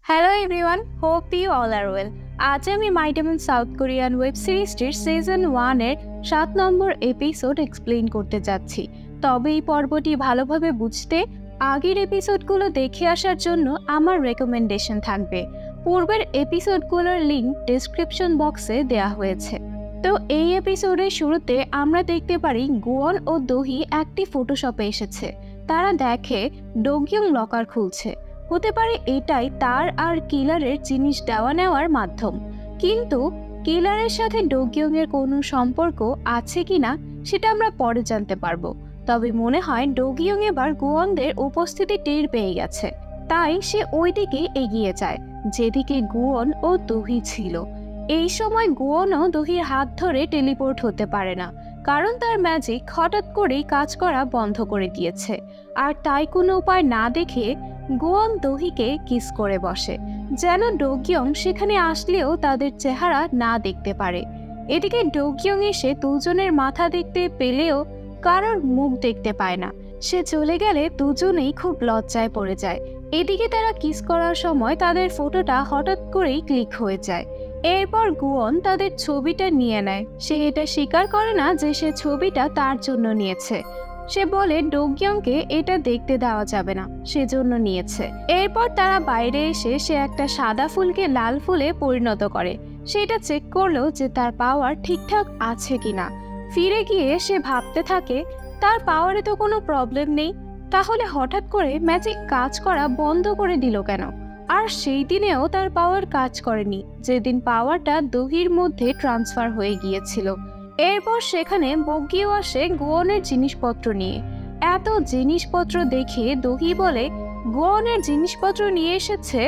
Hello everyone, hope you all are well. আজ আমি My Demon South Korean web সিরিজটির season 1-এর 7 নম্বর এপিসোড এক্সপ্লেইন করতে যাচ্ছি। তবে এই পর্বটি ভালোভাবে বুঝতে আগের এপিসোডগুলো দেখে আসার জন্য আমার রেকমেন্ডেশন থাকবে। পূর্বের এপিসোডগুলোর লিঙ্ক ডেসক্রিপশন বক্সে দেওয়া হয়েছে। তো এই এপিসোডের শুরুতে আমরা দেখতে পারি গোয়ন ও দোহি একটি ফটোশপে এসেছে। তারা দেখে ডোগিয়ং লকার খুলছে। হতে পারে এটাই তার আর কিলারের জিনিস দেওয়া নেওয়ার মাধ্যম, কিন্তু কিলারের সাথে ডোগিয়ং এর কোনো সম্পর্ক আছে কিনা সেটা আমরা পরে জানতে পারবো। তবে মনে হয় ডোগিয়ং এবার গোয়নদের উপস্থিতি টের পেয়ে গেছে, তাই সে ওই দিকে এগিয়ে যায় যেদিকে গোয়ন ও দোহি ছিল। এই সময় গোয়নও দোহির হাত ধরে টেলিপোর্ট হতে পারে না, কারণ তার ম্যাজিক হঠাৎ করেই কাজ করা বন্ধ করে দিয়েছে। আর তাই কোনো উপায় না দেখে গোয়ন দোহিকে কিস করে বসে, যেন ডোগিয়ং সেখানে আসলেও তাদের চেহারা না দেখতে পারে। এদিকে ডোগিয়ং এসে দুজনের মাথা দেখতে পেলেও কারোর মুখ দেখতে পায় না। সে চলে গেলে দুজনেই খুব লজ্জায় পড়ে যায়। এদিকে তারা কিস করার সময় তাদের ফটোটা হঠাৎ করেই ক্লিক হয়ে যায়। এরপর গোয়ন তাদের ছবিটা নিয়ে নেয়। সে এটা স্বীকার করে না যে সে ছবিটা তার জন্য নিয়েছে। সে বলে ডোগিয়ংকে এটা দেখতে দেওয়া যাবে না, সেজন্য নিয়েছে। এরপর তারা বাইরে এসে সে একটা সাদা ফুলকে লাল ফুলে পরিণত করে। সেটা চেক করলো যে তার পাওয়ার ঠিকঠাক আছে কিনা। ফিরে গিয়ে সে ভাবতে থাকে তার পাওয়ারে তো কোনো প্রবলেম নেই, তাহলে হঠাৎ করে ম্যাজিক কাজ করা বন্ধ করে দিল কেন? আর সেই দিনেও তার পাওয়ার কাজ করেনি, যেদিন পাওয়ারটা দোহির মধ্যে ট্রান্সফার হয়ে গিয়েছিল। এরপর সেখানে বগ্গিও আসে গোয়নের জিনিসপত্র নিয়ে। এত জিনিসপত্র দেখে দোহি বলে গোয়নের জিনিসপত্র নিয়ে এসেছে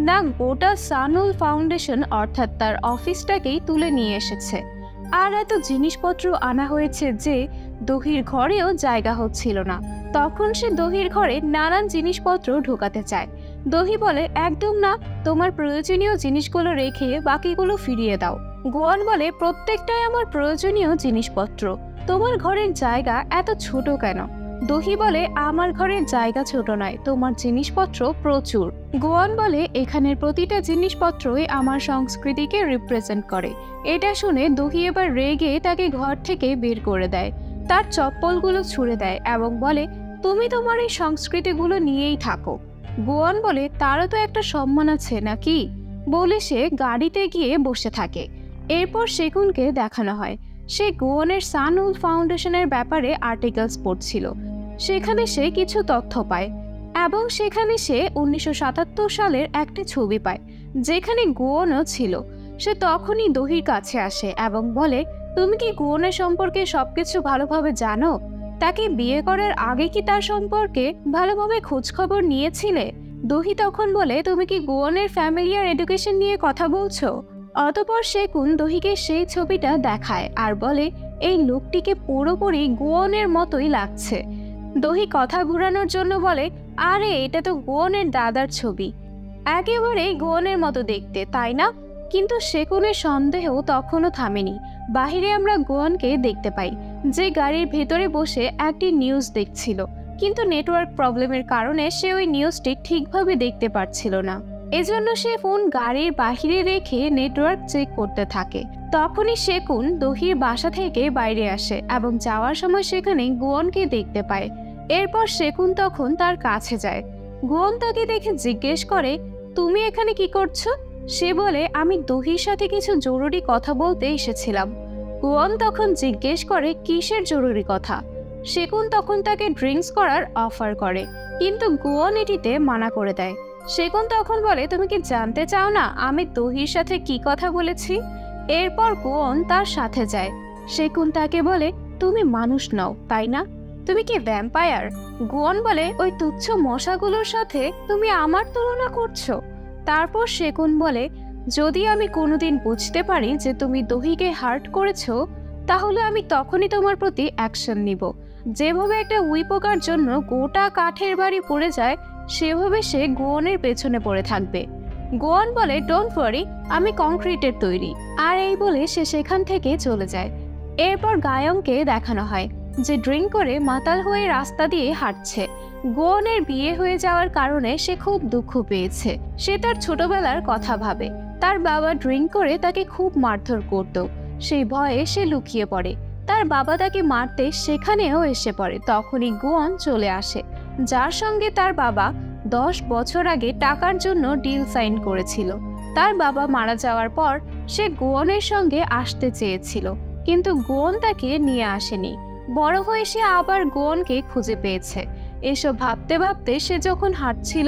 না, গোটা সানুল ফাউন্ডেশন অর্থাৎ তার অফিসটাকেই তুলে নিয়ে এসেছে। আর এত জিনিসপত্র আনা হয়েছে যে দোহির ঘরেও জায়গা হচ্ছিল না। তখন সে দোহির ঘরে নানান জিনিসপত্র ঢোকাতে চায়। দোহি বলে একদম না, তোমার প্রয়োজনীয় জিনিসগুলো রেখে বাকিগুলো ফিরিয়ে দাও। গোয়ন বলে প্রত্যেকটাই আমার প্রয়োজনীয় জিনিসপত্র, তোমার ঘরের জায়গা এত ছোট কেন? দোহি বলে আমার ঘরের জায়গা ছোট নয়, তোমার জিনিসপত্র প্রচুর। গোয়ন বলে এখানের প্রতিটা জিনিসপত্রই আমার সংস্কৃতিকে রিপ্রেজেন্ট করে। এটা শুনে দোহি এবার রেগে তাকে ঘর থেকে বের করে দেয়, তার চপ্পলগুলো ছুঁড়ে দেয় এবং বলে তুমি তোমার এই সংস্কৃতিগুলো নিয়েই থাকো। গোয়ন বলে তারও তো একটা সম্মান আছে নাকি, বলে সে গাড়িতে গিয়ে বসে থাকে। এরপর সেকুনকে দেখানো হয় সে গোয়নের সানুল ফাউন্ডেশনের ব্যাপারে আর্টিকেলস পড়ছিল। সেখানে সে কিছু তথ্য পায় এবং সেখানে সে 1977 সালের একটি ছবি পায় যেখানে গোয়নও ছিল। সে তখনই দোহির কাছে আসে এবং বলে তুমি কি গোয়নের সম্পর্কে সবকিছু ভালোভাবে জানো? তাকে বিয়ে করার আগে কি তার সম্পর্কে ভালোভাবে খোঁজখবর নিয়েছিলে? দোহি তখন বলে তুমি কি গোয়নের ফ্যামিলি আর এডুকেশন নিয়ে কথা বলছো? অতঃপর সেকুন দোহিকে সেই ছবিটা দেখায় আর বলে এই লোকটিকে পুরোপুরি গোয়নের মতোই লাগছে। দোহি কথা ঘুরানোর জন্য বলে আরে এটা তো গোয়নের দাদার ছবি, একেবারেই গোয়নের মতো দেখতে, তাই না? কিন্তু সেকুনের সন্দেহ তখনও থামেনি। বাহিরে আমরা গোয়নকে দেখতে পাই যে গাড়ির ভেতরে বসে একটি নিউজ দেখছিল, কিন্তু নেটওয়ার্ক প্রবলেমের কারণে সে ওই নিউজটি ঠিকভাবে দেখতে পারছিল না। এজন্য সে ফোন গাড়ির বাহিরে রেখে নেটওয়ার্ক চেক করতে থাকে। তখনই সেকুন দোহির বাসা থেকে বাইরে আসে এবং যাওয়ার সময় সেখানে গোয়নকে দেখতে পায়। এরপর সেকুন তখন তার কাছে যায়। গোয়ন তাকে দেখে জিজ্ঞেস করে তুমি এখানে কি করছো? সে বলে আমি দোহির সাথে কিছু জরুরি কথা বলতে এসেছিলাম। গোয়ন তখন জিজ্ঞেস করে কিসের জরুরি কথা? সেকুন তখন তাকে ড্রিঙ্কস করার অফার করে, কিন্তু গোয়ন এটিতে মানা করে দেয়। সেকুন তখন বলে তুমি কি জানতে চাও না আমি দোহির সাথে কি কথা বলেছি? এরপর গোয়ন তার সাথে যায়। সেকুন তাকে বলে তুমি মানুষ নও, তাই না? তুমি কি ভ্যাম্পায়ার? গোয়ন বলে ওই তুচ্ছ মশাগুলোর সাথে তুমি আমার তুলনা করছো? তারপর সেকুন বলে যদি আমি কোনোদিন বুঝতে পারি যে তুমি দোহিকে হার্ট করেছো, তাহলে আমি তখনই তোমার প্রতি অ্যাকশন নিব। যেভাবে একটা উইপোকার জন্য গোটা কাঠের বাড়ি পড়ে যায়, সেভাবে সে গোয়নের পেছনে পড়ে থাকবে। গোয়ন বলে ডোন্ট ওয়ারি, আমি কংক্রিটের তৈরি। আর এই বলে সে সেখান থেকে চলে যায়। এরপর গায়ংকে দেখানো হয় যে ড্রিঙ্ক করে মাতাল হয়ে রাস্তা দিয়ে হাঁটছে। গোয়নের বিয়ে হয়ে যাওয়ার কারণে সে খুব দুঃখ পেয়েছে। সে তার ছোটবেলার কথা ভাবে। তার বাবা ড্রিঙ্ক করে তাকে খুব মারধর করত। সেই ভয়ে সে লুকিয়ে পড়ে। তার বাবা তাকে মারতে সেখানেও এসে পড়ে। তখনই গোয়ন চলে আসে, যার সঙ্গে তার বাবা 10 বছর আগে টাকার জন্য ডিল সাইন করেছিল। তার বাবা মারা যাওয়ার পর সে গোয়নের সঙ্গে আসতে চেয়েছিল, কিন্তু গোয়ন তাকে নিয়ে আসেনি। বড় হয়ে সে আবার গোয়নকে খুঁজে পেয়েছে। এসব ভাবতে ভাবতে সে যখন হাঁটছিল,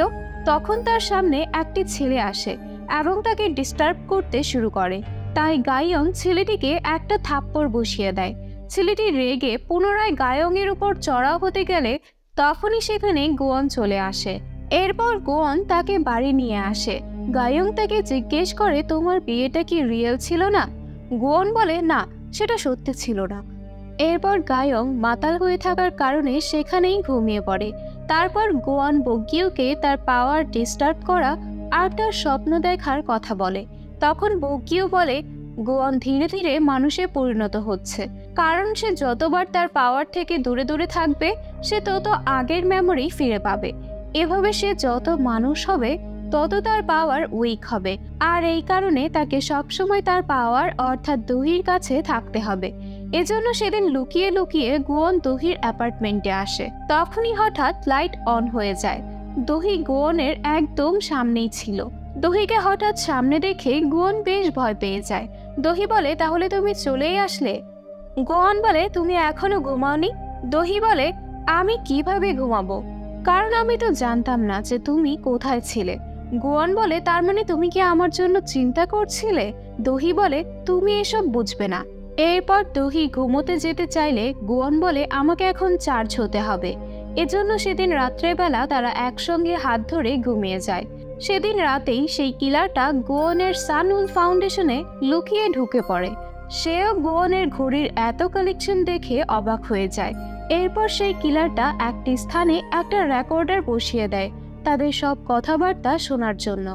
তখন তার সামনে একটি ছেলে আসে এবং তাকে ডিস্টার্ব করতে শুরু করে। তাই গায়ং ছেলেটিকে একটা থাপ্পড় বসিয়ে দেয়। ছেলেটি রেগে পুনরায় গায়ংয়ের উপর চড়াও হতে গেলে তখনই সেখানে গোয়ন চলে আসে। এরপর গোয়ন তাকে বাড়ি নিয়ে আসে। গায়ং তাকে জিজ্ঞেস করে, তোমার বিয়েটা কি রিয়েল ছিল না? গোয়ন বলে, না, সেটা সত্যি ছিল না। এরপর গায়ং মাতাল হয়ে থাকার কারণে সেখানেই ঘুমিয়ে পড়ে। তারপর গোয়ান বগ্গিউকে তার পাওয়ার ডিস্টার্ব করা আর তার স্বপ্ন দেখার কথা বলে। তখন বগ্গিউ বলে, গোয়ান ধীরে ধীরে মানুষে পরিণত হচ্ছে, কারণ সে যতবার তার পাওয়ার থেকে দূরে দূরে থাকবে সে তত আগের মেমোরি ফিরে পাবে। এভাবে সে যত মানুষ হবে তত তার পাওয়ার উইক হবে, আর এই কারণে তাকে সবসময় তার পাওয়ার অর্থাৎ দহির কাছে থাকতে হবে। এজন্য সেদিন লুকিয়ে লুকিয়ে গোয়ন দহির অ্যাপার্টমেন্টে আসে। তখনই হঠাৎ লাইট অন হয়ে যায়। দহি গোয়নের একদম সামনেই ছিল। দহিকে হঠাৎ সামনে দেখে গোয়ন বেশ ভয় পেয়ে যায়। দহি বলে, তাহলে তুমি চলেই আসলে? গোয়ন বলে, তুমি এখনো ঘুমাওনি? দহি বলে, আমি কিভাবে ঘুমাবো, কারণ আমি তো জানতাম না যে তুমি কোথায় ছিলে। গোয়ন বলে, তার মানে তুমি কি আমার জন্য চিন্তা করছিলে? দহি বলে, তুমি এসব বুঝবে না। এরপর দহি ঘুমোতে যেতে চাইলে গোয়ন বলে, আমাকে এখন চার্জ হতে হবে। এজন্য সেদিন রাত্রেবেলা তারা একসঙ্গে হাত ধরে ঘুমিয়ে যায়। সেদিন রাতেই সেই কিলারটা গোয়নের সানউল ফাউন্ডেশনে লুকিয়ে ঢুকে পড়ে। সেও গোয়নের ঘড়ির এত কালেকশন দেখে অবাক হয়ে যায়। এরপর সেই কিলারটা একটি স্থানে একটা রেকর্ডার বসিয়ে দেয় তাদের সব কথাবার্তা শোনার জন্য।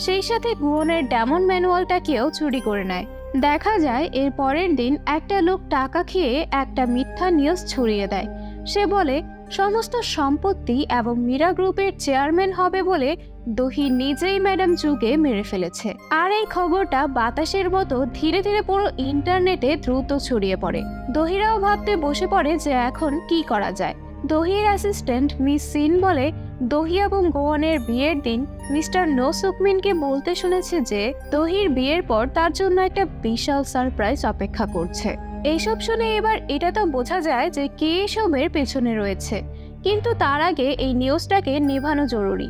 সেই সাথে গোয়নের ডেমন ম্যানুয়ালটাকেও চুরি করে নেয়। দেখা যায় এর পরের দিন একটা লোক টাকা খেয়ে একটা মিথ্যা নিউজ ছড়িয়ে দেয়। সে বলে সমস্ত সম্পত্তি এবং মীরা গ্রুপের চেয়ারম্যান হবে বলে দহি নিজেই ম্যাডাম জুকে মেরে ফেলেছে। আর এই খবরটা বাতাসের মতো ধীরে ধীরে পুরো ইন্টারনেটে দ্রুত ছড়িয়ে পড়ে। দহিরাও ভাবতে বসে পড়ে যে এখন কি করা যায়। দহির অ্যাসিস্ট্যান্ট মিস সিন বলে, দহি এবং গোয়নের বিয়ের দিন মিস্টার নো সুকমিনকে বলতে শুনেছে যে দহির বিয়ের পর তার জন্য একটা বিশাল সারপ্রাইজ অপেক্ষা করছে। এইসব শুনে এবার এটা তো বোঝা যায় যে কে এসবের পেছনে রয়েছে, কিন্তু তার আগে এই নিউজটাকে নেভানো জরুরি।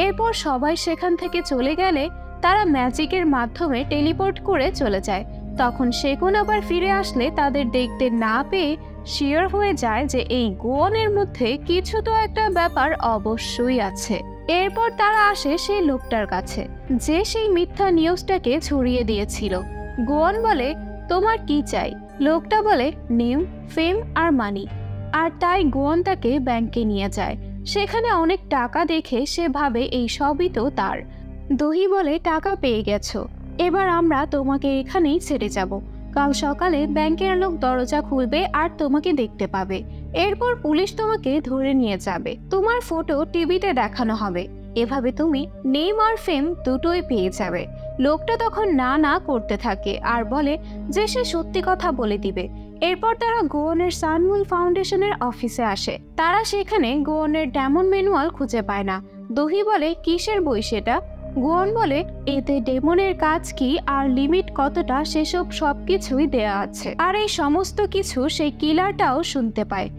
এরপর সবাই সেখান থেকে চলে গেলে তারা ম্যাজিকের মাধ্যমে টেলিপোর্ট করে চলে যায়। তখন সেগুন আবার ফিরে আসলে তাদের দেখতে না পেয়ে শিওর হয়ে যায় যে এই গোয়নের মধ্যে কিছু তো একটা ব্যাপার অবশ্যই আছে। এরপর তারা আসে সেই লোকটার কাছে যে সেই মিথ্যা নিউজটাকে ছড়িয়ে দিয়েছিল। গোয়ন বলে, তোমার কি চাই? লোকটা বলে, নেম, ফেম আর মানি। আর তাই গোয়ন তাকে ব্যাংকে নিয়ে যায়। সেখানে অনেক টাকা দেখে সে ভাবে এই সবই তো তার। দহি বলে, টাকা পেয়ে গেছো, এবার আমরা তোমাকে এখানেই ছেড়ে যাব। কাল সকালে ব্যাংকের লোক দরজা খুলবে আর তোমাকে দেখতে পাবে। এরপর পুলিশ তোমাকে ধরে নিয়ে যাবে। তোমার ফটো টিভিতে দেখানো হবে। এভাবে তুমি নেম আর ফেম দুটোই পেয়ে যাবে। লোকটা তখন না না করতে থাকে আর বলে যে সে সত্যি কথা বলে দিবে। এরপর তারা গোয়নের সানমুন ফাউন্ডেশনের অফিসে আসে। তারা সেখানে গোয়নের ডেমন ম্যানুয়াল খুঁজে পায় না। দহি বলে, কিসের বই সেটা? গোয়ন বলে, এতে ডেমনের কাজ কি আর লিমিট কতটা সেসব সবকিছুই দেয়া আছে। আর এই সমস্ত কিছু সেই কিলারটাও শুনতে পায়।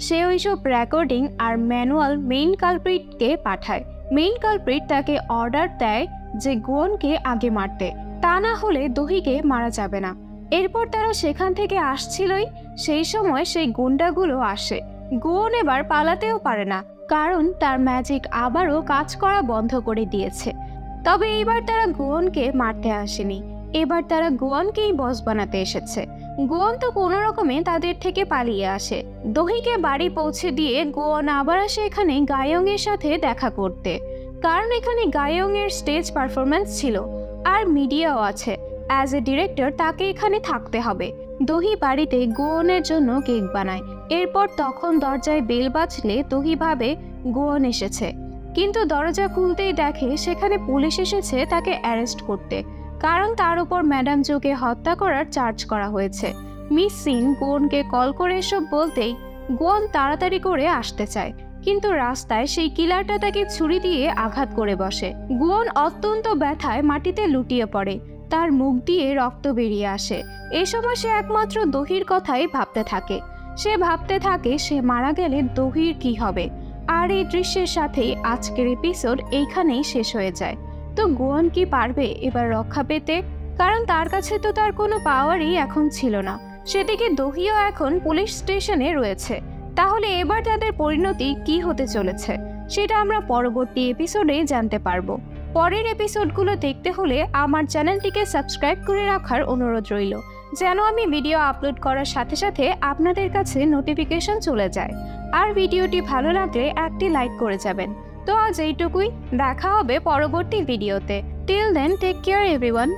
সে ওইসব রেকর্ডিং আর ম্যানুয়াল মেইন কালপ্রিটকে পাঠায়। মেইন কালপ্রিট তাকে অর্ডার দেয় যে গোয়নকে আগে মারতে, তা না হলে দহিকে মারা যাবে না। এরপর তারা সেখান থেকে আসছিলই, সেই সময় সেই গুন্ডাগুলো আসে। গোয়ন এবার পালাতেও পারে না, কারণ তার ম্যাজিক আবারও কাজ করা বন্ধ করে দিয়েছে। তবে এইবার তারা গোয়নকে মারতে আসেনি, এবার তারা গোয়নকেই বস বানাতে এসেছে। গোয়ন তো কোনো রকমে তাদের থেকে পালিয়ে আসে। দহিকে বাড়ি পৌঁছে দিয়ে গোয়ন আবার আসে এখানে গায়ং এর সাথে দেখা করতে, কারণ এখানে গায়ং এর স্টেজ পারফরমেন্স ছিল আর মিডিয়াও আছে। অ্যাজ এ ডিরেক্টর তাকে এখানে থাকতে হবে। দহি বাড়িতে গোয়নের জন্য কেক বানায়। এরপর তখন দরজায় বেল বাজলে দহি ভাবে গোয়ন এসেছে, কিন্তু দরজা খুলতেই দেখে সেখানে পুলিশ এসেছে তাকে অ্যারেস্ট করতে, কারণ তার উপর ম্যাডাম জোকে হত্যা করার চার্জ করা হয়েছে। মিস সিন গোয়নকে কল করে এসব বলতেই গোয়ন তাড়াতাড়ি করে আসতে চায়, কিন্তু রাস্তায় সেই কিলারটা তাকে ছুরি দিয়ে আঘাত করে বসে। গোয়ন অত্যন্ত ব্যথায় মাটিতে লুটিয়ে পড়ে, তার মুখ দিয়ে রক্ত বেরিয়ে আসে। এই সময় সে একমাত্র দহির কথাই ভাবতে থাকে। সে মারা গেলে দহির কি হবে। আর এই দৃশ্যের সাথেই আজকের এপিসোড এইখানেই শেষ হয়ে যায়। তো গোয়ন কি পারবে এবার রক্ষা পেতে? কারণ তার কাছে তো তার কোনো পাওয়ারই এখন ছিল না। সেদিকে দহিও এখন পুলিশ স্টেশনে রয়েছে। তাহলে এবার তাদের পরিণতি কি হতে চলেছে সেটা আমরা পরবর্তী এপিসোডে জানতে পারবো। পরের এপিসোডগুলো দেখতে হলে আমার চ্যানেলটিকে সাবস্ক্রাইব করে রাখার অনুরোধ রইল, যেন আমি ভিডিও আপলোড করার সাথে সাথে আপনাদের কাছে নোটিফিকেশন চলে যায়। আর ভিডিওটি ভালো লাগলে একটি লাইক করে যাবেন। তো আজ এইটুকুই, দেখা হবে পরবর্তী ভিডিওতে। Till then take care everyone.